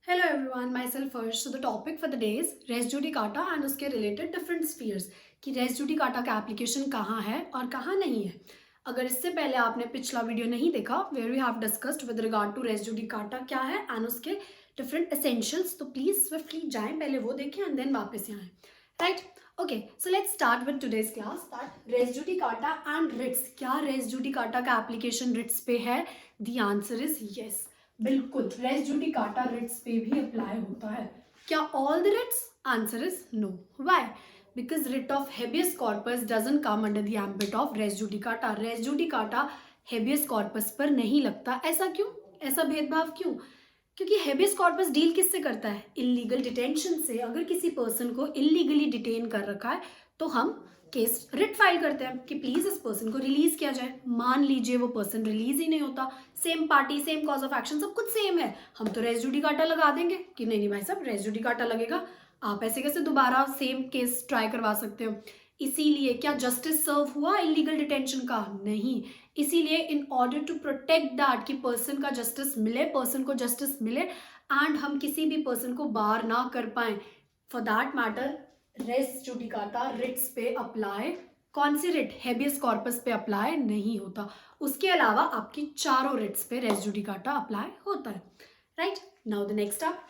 Hello everyone, myself first. So the topic for the day is res judicata and उसके related different spheres कि res judicata का application कहाँ है और कहाँ नहीं है। अगर इससे पहले आपने पिछला वीडियो नहीं देखा where we have discussed with regard to res judicata क्या है एंड उसके डिफरेंट एसेंशियल्स, तो प्लीज स्विफ्टली जाएं, पहले वो देखें एंड देन वापस यहाँ आए, right. Okay, so let's start with today's class that res judicata and writs. क्या रेस जुडिकाटा का एप्लीकेशन रिट्स पे है? द आंसर इज यस, बिल्कुल। रेस जुडिकाटा रिट्स पे भी अप्लाई होता है। क्या all the writs? Answer is no. Why? Because writ of habeas corpus doesn't come under the ambit of res judicata. Res judicata habeas corpus पर नहीं लगता। ऐसा क्यों? ऐसा भेदभाव क्यों? क्योंकि हेबियस कॉर्पस डील किससे करता है? इलीगल डिटेंशन से। अगर किसी पर्सन को इलीगली डिटेन कर रखा है तो हम केस रिट फाइल करते हैं कि प्लीज इस पर्सन को रिलीज किया जाए। मान लीजिए वो पर्सन रिलीज ही नहीं होता, same party, same cause of action, सब कुछ सेम है, हम तो रेस जुडिकाटा लगा देंगे कि नहीं नहीं भाई साहब रेस जुडिकाटा लगेगा, आप ऐसे कैसे दोबारा सेम केस ट्राई करवा सकते हो। इसीलिए क्या जस्टिस सर्व हुआ इलीगल डिटेंशन का? नहीं। इसीलिए in order to protect that कि पर्सन का जस्टिस मिले, पर्सन को जस्टिस मिले एंड हम किसी भी पर्सन को बार ना कर पाए, for that matter res judicata writs पे अप्लाई, कौन सी रिट? हेबियस कॉर्पस पे अप्लाई नहीं होता। उसके अलावा आपकी चारों रिट्स पे रेस जुडिकाटा अप्लाई होता है, right. Now the next up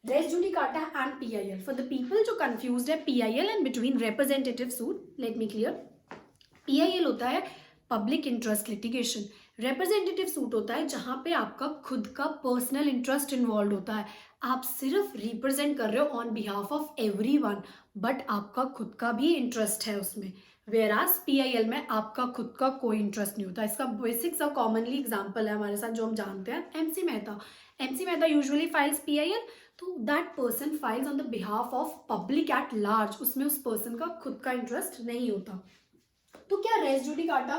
res judicata and PIL. For the people जो कंफ्यूज्ड है PIL and between representative suit, let me clear. PIL होता है public interest litigation. Representative suit होता है जहां पे आपका खुद का पर्सनल इंटरेस्ट इन्वॉल्व होता है, आप सिर्फ रिप्रेजेंट कर रहे हो on behalf of everyone, but आपका खुद का भी इंटरेस्ट है उसमें। वेराज पीआईएल में आपका खुद का कोई इंटरेस्ट नहीं होता। इसका बेसिक सा कॉमनली एग्जांपल है हमारे साथ जो हम जानते हैं, MC Mehta. MC Mehta usually files PIL, तो that person files on the behalf of public at large, उसमें उस पर्सन का खुद का इंटरेस्ट नहीं होता। तो क्या रेस जुडिकाटा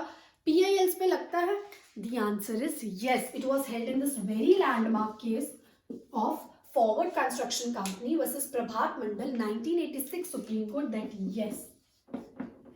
पीआईएल्स पे लगता है? The answer is yes. It was held in this very landmark case of forward construction company versus Prabhat Mandal 1986 supreme court that yes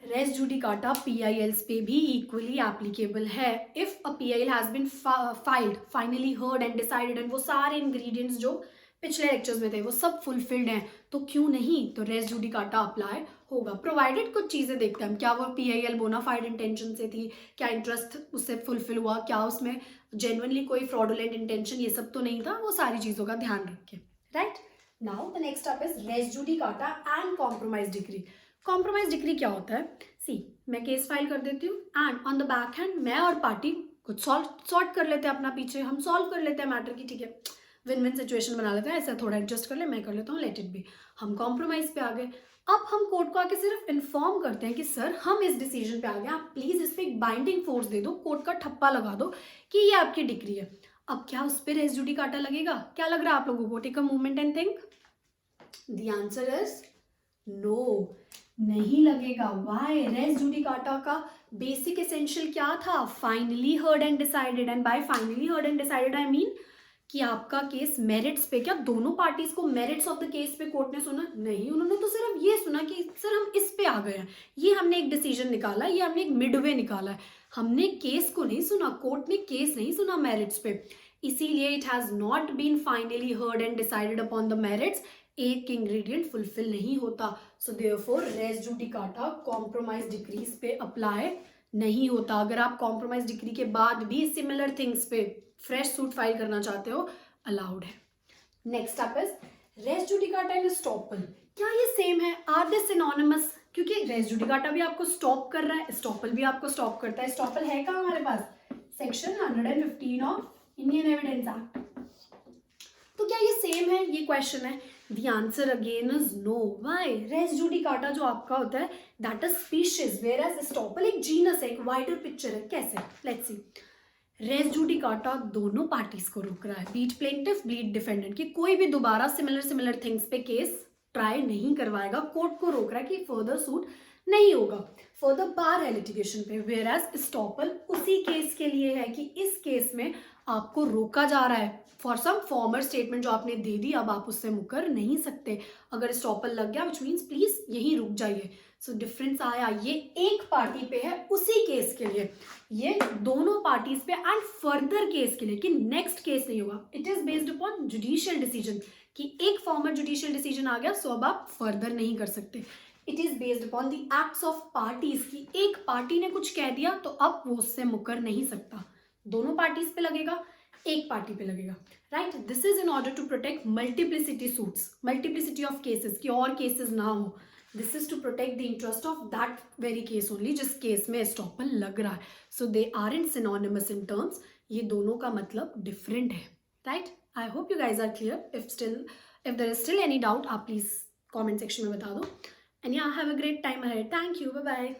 res judicata PILs पे भी इक्वली एप्लीकेबल है if a PIL has been filed, finally heard and decided and वो सारे ingredients जो पिछले lectures में थे वो सब फुलफिल्ड हैं, तो क्यों नहीं? तो रेस जुडिकाटा अप्लाई होगा, प्रोवाइडेड कुछ चीजें देखते हैं हम, क्या वो पीआईएल बोनाफाइड इंटेंशन से थी, क्या इंटरेस्ट उससे फुलफिल हुआ, क्या उसमें जेन्युइनली कोई फ्रॉडुलेंट इंटेंशन, ये सब तो नहीं था, वो सारी चीजों का ध्यान रखें, right. Now the next step is res judicata and compromise degree. Compromise degree क्या होता है? सी, मैं केस फाइल कर देती हूँ and on the back hand मैं और पार्टी कुछ सॉर्ट कर लेते हैं अपना, पीछे हम सॉल्व कर लेते हैं मैटर की, ठीक है, विन विन सिचुएशन बना लेते हैं, ऐसा थोड़ा एडजस्ट कर ले, मैं कर लेता हूँ, लेट इट बी। हम कॉम्प्रोमाइज पे आ गए। अब हम कोर्ट को आके सिर्फ इन्फॉर्म करते हैं कि सर हम इस डिसीजन पे आ गए, आप प्लीज इस पे एक बाइंडिंग फोर्स दे दो, कोर्ट का ठप्पा लगा दो कि ये आपकी डिग्री है। अब क्या उस पर रेस जुडिकाटा लगेगा? क्या लग रहा है आप लोगों को? Take a movement and think. The answer is no, नहीं लगेगा। वाई? रेस जुडिकाटा का बेसिक एसेंशियल क्या था? Finally heard and decided, and by finally heard and decided I mean कि आपका केस मेरिट्स पे, क्या दोनों पार्टीज को मेरिट्स ऑफ द केस पे कोर्ट ने सुना? नहीं, उन्होंने तो सिर्फ ये सुना कि सर हम इस पे आ गए हैं, ये हमने एक डिसीजन निकाला, ये हमने एक मिडवे निकाला है, हमने केस को नहीं सुना, कोर्ट ने केस नहीं सुना मेरिट्स पे, इसीलिए it has not been finally heard and decided upon the merits, एक इंग्रेडिएंट फुलफिल नहीं होता। So therefore res judicata compromise decrees पे अप्लाई नहीं होता। अगर आप कॉम्प्रोमाइज डिग्री के बाद भी सिमिलर थिंग्स पे फ्रेश सूट फाइल करना चाहते हो, अलाउड है। Next up is res judicata and estoppel. क्या ये सेम है? Are they synonymous? क्योंकि रेस जुडिकाटा भी आपको स्टॉप कर रहा है, एस्टॉपल भी आपको स्टॉप करता है। एस्टॉपल है कहाँ हमारे पास? Section 115 of Indian Evidence Act. तो क्या ये सेम है? ये क्वेश्चन है। The answer again is no. Why? Res judicata जो आपका होता है that is species, whereas estoppel एक genus है, एक wider picture है। कैसे? Let's see. रेस जुडिकाटा दोनों पार्टीज को रोक रहा है, बीट प्लेंटिफ बीट डिफेंडेंट, कि कोई भी दोबारा सिमिलर थिंग्स पे केस ट्राई नहीं करवाएगा, कोर्ट को रोक रहा है कि फर्दर सूट नहीं होगा, फर्दर बार है लिटिगेशन पे। वेयरएज एस्टॉपल उसी केस के लिए है कि इस केस में आपको रोका जा रहा है फॉर सम फॉर्मर स्टेटमेंट जो आपने दे दी, अब आप उससे मुकर नहीं सकते। अगर एस्टॉपल लग गया विच मीन्स प्लीज यहीं रुक जाइए। सो डिफरेंस आया, ये एक पार्टी पे है उसी केस के लिए, ये दोनों पार्टीज पे एंड फर्दर केस के लिए कि नेक्स्ट केस नहीं होगा। It is based upon judicial decision कि एक फॉर्मल जुडिशियल डिसीजन आ गया, सो अब आप फर्दर नहीं कर सकते। It is based upon the acts of parties, की एक पार्टी ने कुछ कह दिया तो अब वो उससे मुकर नहीं सकता, दोनों पार्टीज पे लगेगा, एक पार्टी पे लगेगा, right. This is in order to protect multiplicity suits, multiplicity of cases, की और केसेस ना हो। This is to protect the interest of that very case only, जिस केस में एस्टॉपल लग रहा है। So they are in synonymous in terms, ये दोनों का मतलब डिफरेंट है, right. I hope you guys are clear. If there is still any doubt, आप प्लीज कॉमेंट सेक्शन में बता दो। And yeah have a great time ahead. Thank you, bye bye.